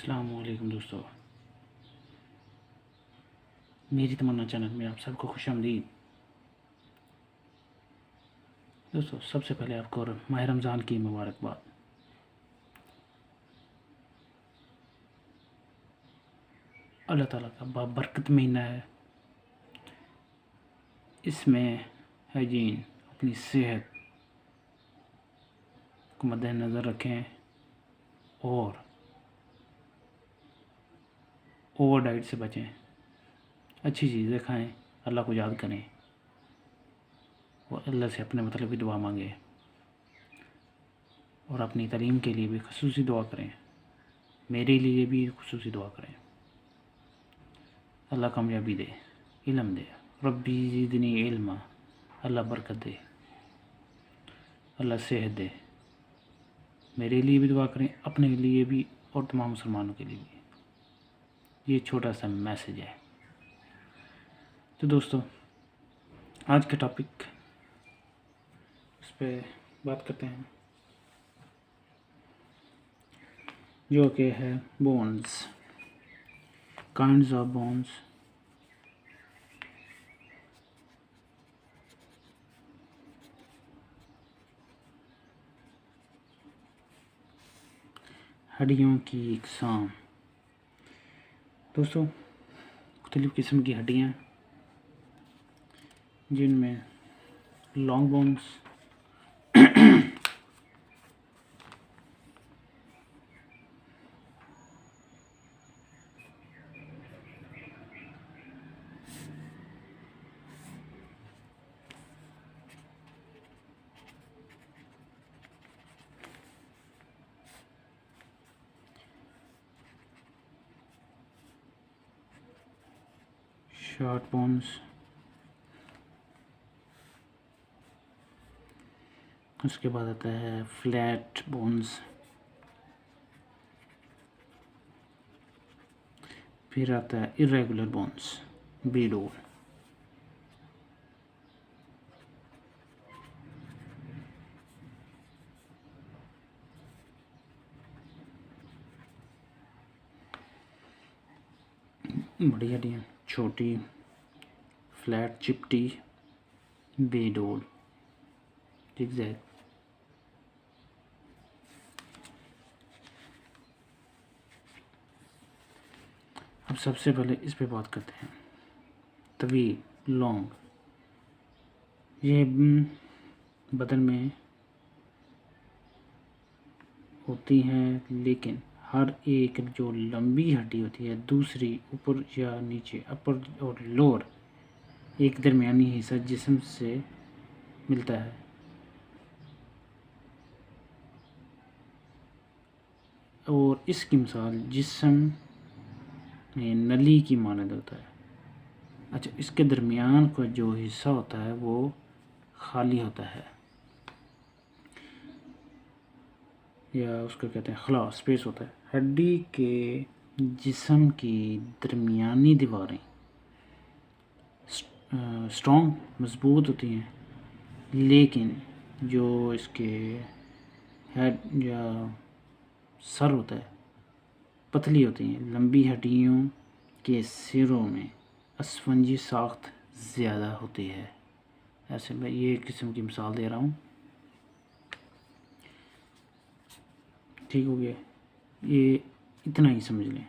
अस्सलाम वालेकुम दोस्तों, मेरी तमन्ना चैनल में आप सबको खुशामदीद। दोस्तों, सबसे पहले आपको माह रमज़ान की मुबारकबाद। अल्लाह ताला का बाबरकत महीना है। इसमें हाइजीन, अपनी सेहत को मद्देनज़र रखें और ओवर डाइट से बचें। अच्छी चीज़ें खाएं, अल्लाह को याद करें और अल्लाह से अपने मतलब की दुआ मांगें और अपनी तालीम के लिए भी खुसूसी दुआ करें। मेरे लिए भी खुसूसी दुआ करें। अल्लाह कामयाबी दे, इल्म दे। रब्बी ज़िदनी इल्मा, अल्लाह बरकत दे, अल्लाह सेहत दे। मेरे लिए भी दुआ करें, अपने लिए भी और तमाम मुसलमानों के लिए भी। ये छोटा सा मैसेज है। तो दोस्तों, आज का टॉपिक इस पर बात करते हैं, जो कि है बोन्स, काइंड्स ऑफ बोन्स। हड्डियों की इकसाम। दोस्तों, मुख्तलिफ़ किस्म की हड्डियाँ, जिनमें लॉन्ग बोन्स, शॉर्ट बोन्स, उसके बाद आता है फ्लैट बोन्स, फिर आता है इरेगुलर बोन्स, बीडोल। बड़ी हड्डियाँ, छोटी, फ्लैट, चिपटी, बेडोल, जिगजैग। अब सबसे पहले इस पे बात करते हैं। तवील, लॉन्ग, ये बदन में होती हैं, लेकिन हर एक जो लंबी हड्डी होती है, दूसरी ऊपर या नीचे, अपर और लोअर, एक दरमियानी हिस्सा जिस्म से मिलता है। और इसकी मिसाल जिस्म में नली की मानद होता है। अच्छा, इसके दरमियान का जो हिस्सा होता है वो खाली होता है, या उसको कहते हैं खला, स्पेस होता है। हड्डी के जिस्म की दरमियानी दीवारें स्ट्रॉन्ग, मजबूत होती हैं, लेकिन जो इसके हेड या सर होता है पतली होती हैं। लंबी हड्डियों के सिरों में अस्फंजी साख्त ज़्यादा होती है। ऐसे मैं ये किस्म की मिसाल दे रहा हूँ, ठीक हो गया। ये इतना ही समझ लें।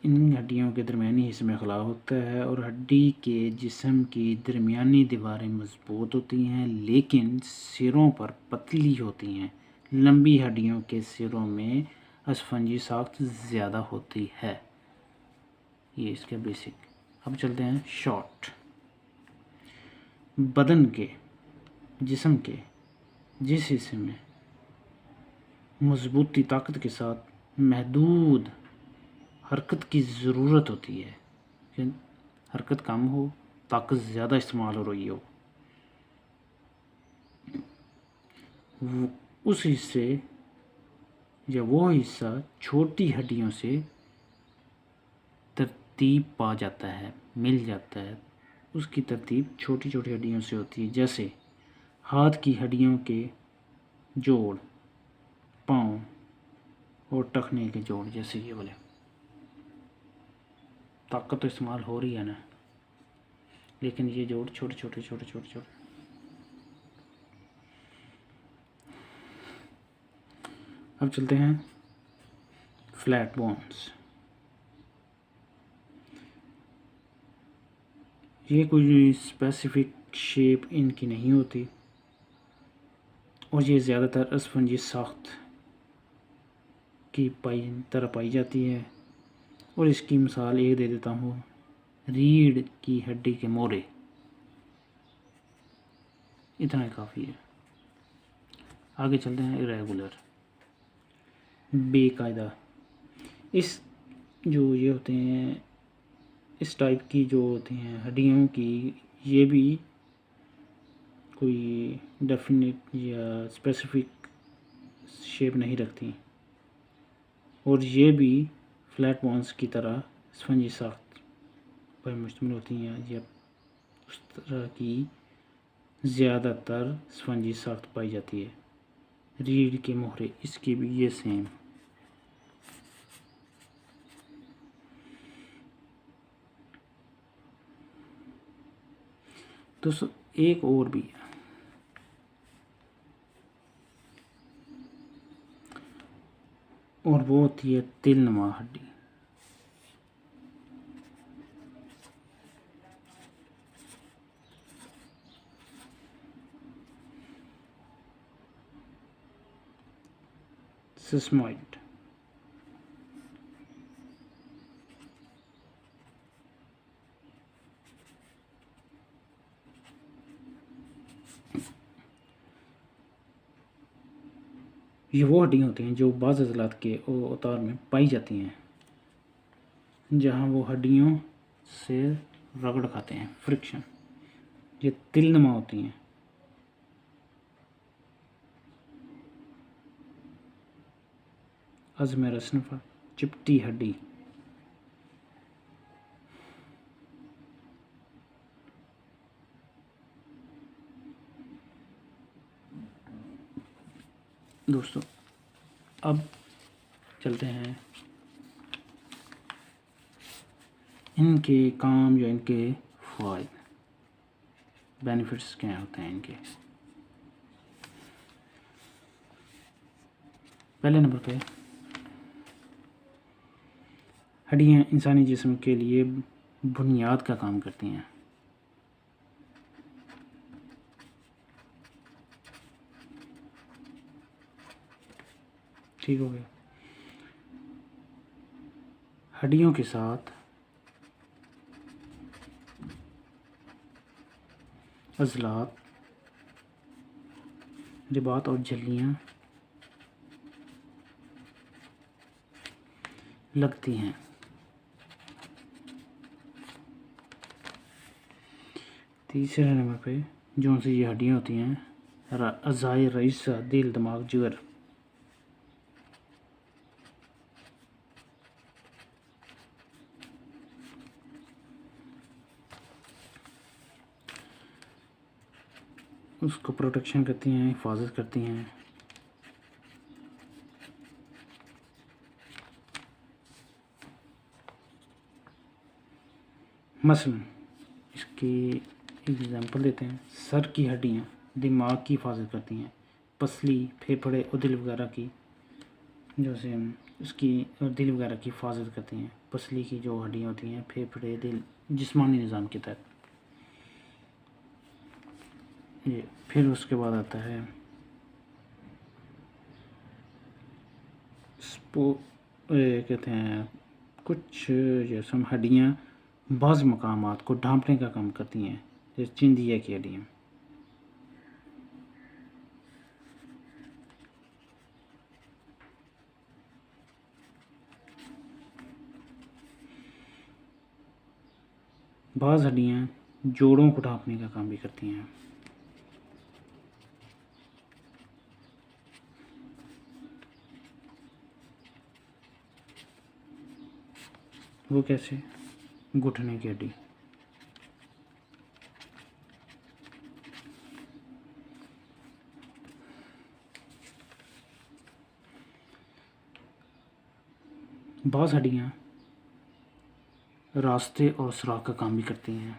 इन हड्डियों के दरमियानी हिस्से में खला होता है और हड्डी के जिस्म की दरमियानी दीवारें मजबूत होती हैं, लेकिन सिरों पर पतली होती हैं। लंबी हड्डियों के सिरों में अस्फंजी साख्त ज़्यादा होती है। ये इसके बेसिक। अब चलते हैं शॉर्ट। बदन के जिस्म के जिस हिस्से में मजबूती, ताकत के साथ महदूद हरकत की ज़रूरत होती है, कि हरकत कम हो, ताकत ज़्यादा इस्तेमाल हो रही हो, उस हिस्से या वो हिस्सा छोटी हड्डियों से तरतीब पा जाता है, मिल जाता है। उसकी तरतीब छोटी छोटी हड्डियों से होती है, जैसे हाथ की हड्डियों के जोड़, पाँव, और टखने के जोड़ जैसे ये वाले। ताकत तो इस्तेमाल हो रही है ना, लेकिन ये जोड़ छोटे छोटे छोटे छोटे छोटे। अब चलते हैं फ्लैट बोन्स। ये कोई स्पेसिफिक शेप इनकी नहीं होती और ये ज़्यादातर स्पंजी साख्त की तरह पाई जाती है। और इसकी मिसाल एक दे देता हूँ, रीढ़ की हड्डी के मोरे। इतना ही काफ़ी है। आगे चलते हैं इरेगुलर, बेकायदा। इस जो ये होते हैं, इस टाइप की जो होती हैं हड्डियों की, ये भी कोई डेफिनेट या स्पेसिफिक शेप नहीं रखती और ये भी फ्लैट बोन्स की तरह स्पंजी साख्त पर मुश्तमिल होती हैं या उस तरह की ज़्यादातर स्पंजी साख्त पाई जाती है। रीढ़ के मोहरे, इसकी भी ये सेम। दोस्तों एक और भी है, और वो होती है तिलनुमा हड्डी। सिस्मॉइड। ये वो हड्डियाँ होती हैं जो बाज़ अज़लात के अवतार में पाई जाती हैं, जहाँ वो हड्डियों से रगड़ खाते हैं, फ्रिक्शन। ये तिलनुमा होती हैं। अज़्म रस्नफ़ा, चिपटी हड्डी। दोस्तों अब चलते हैं इनके काम या इनके फ़ायदे, बेनिफिट्स क्या होते हैं इनके। पहले नंबर पे हड्डियाँ इंसानी जिस्म के लिए बुनियाद का काम करती हैं। ठीक हो गया। हड्डियों के साथ अज़लात, रिबात और झिल्लियाँ लगती हैं। तीसरे नंबर पे जो सी ये हड्डियाँ होती हैं, अज़ाए रईसा, दिल, दिमाग, जिगर। उसको प्रोटेक्शन करती हैं, हिफाजत करती हैं। मसलन इसकी एग्जांपल देते हैं, सर की हड्डियाँ दिमाग की हिफाजत करती हैं, पसली, फेफड़े और दिल वगैरह की, जो से उसकी और दिल वगैरह की हिफाजत करती हैं। पसली की जो हड्डियाँ होती हैं, फेफड़े, दिल, जिस्मानी निज़ाम के तहत। ये फिर उसके बाद आता है कहते हैं कुछ जैसे हम हड्डियाँ बाज़ मकामात को ढांपने का काम करती हैं, जैसे चिंदिया की हड्डियाँ। बाज़ हड्डियाँ जोड़ों को ढांपने का काम भी करती हैं। वो कैसे? घुटने की हड्डी। बाज़ हड्डियाँ रास्ते और सुराख का काम भी करती हैं।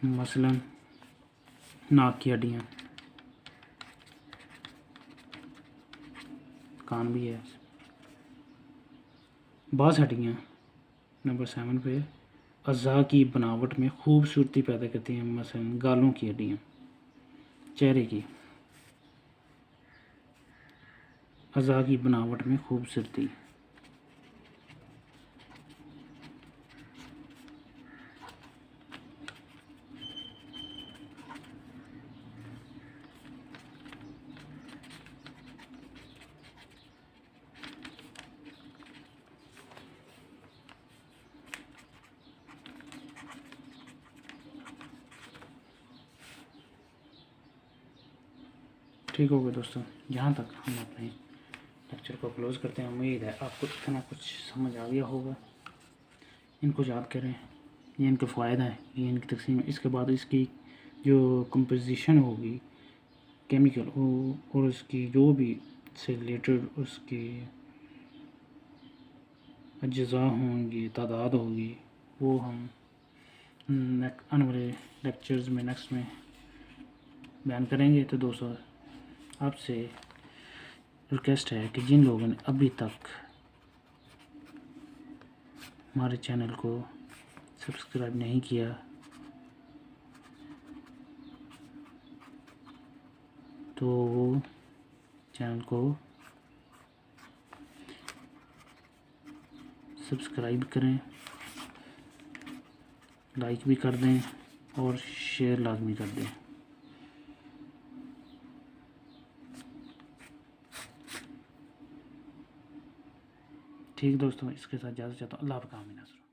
मसलन नाक की हड्डियाँ, कान भी है। बाज़ हड्डियाँ नंबर 7 पे अज़ा की बनावट में खूबसूरती पैदा करती हैं। मसलन गालों की हड्डियाँ, चेहरे की अज़ा की बनावट में खूबसूरती। ठीक हो गया दोस्तों, यहाँ तक हम अपने लेक्चर को क्लोज करते हैं। उम्मीद है आपको इतना कुछ समझ आ गया होगा। इनको याद करें, ये इनके फ़ायदा है, ये इनकी तकसीम है। इसके बाद इसकी जो कंपोजिशन होगी केमिकल और उसकी जो भी से रिलेटेड उसकी अज्जा होंगी, तादाद होगी, वो हम आने वाले लेक्चर्स में नेक्स्ट में बयान करेंगे। तो दोस्तों आपसे रिक्वेस्ट है कि जिन लोगों ने अभी तक हमारे चैनल को सब्सक्राइब नहीं किया तो वो चैनल को सब्सक्राइब करें, लाइक भी कर दें और शेयर लाजमी कर दें। ठीक दोस्तों, इसके साथ इजाज़त चाहता हूँ। अल्लाह हाफ़िज़।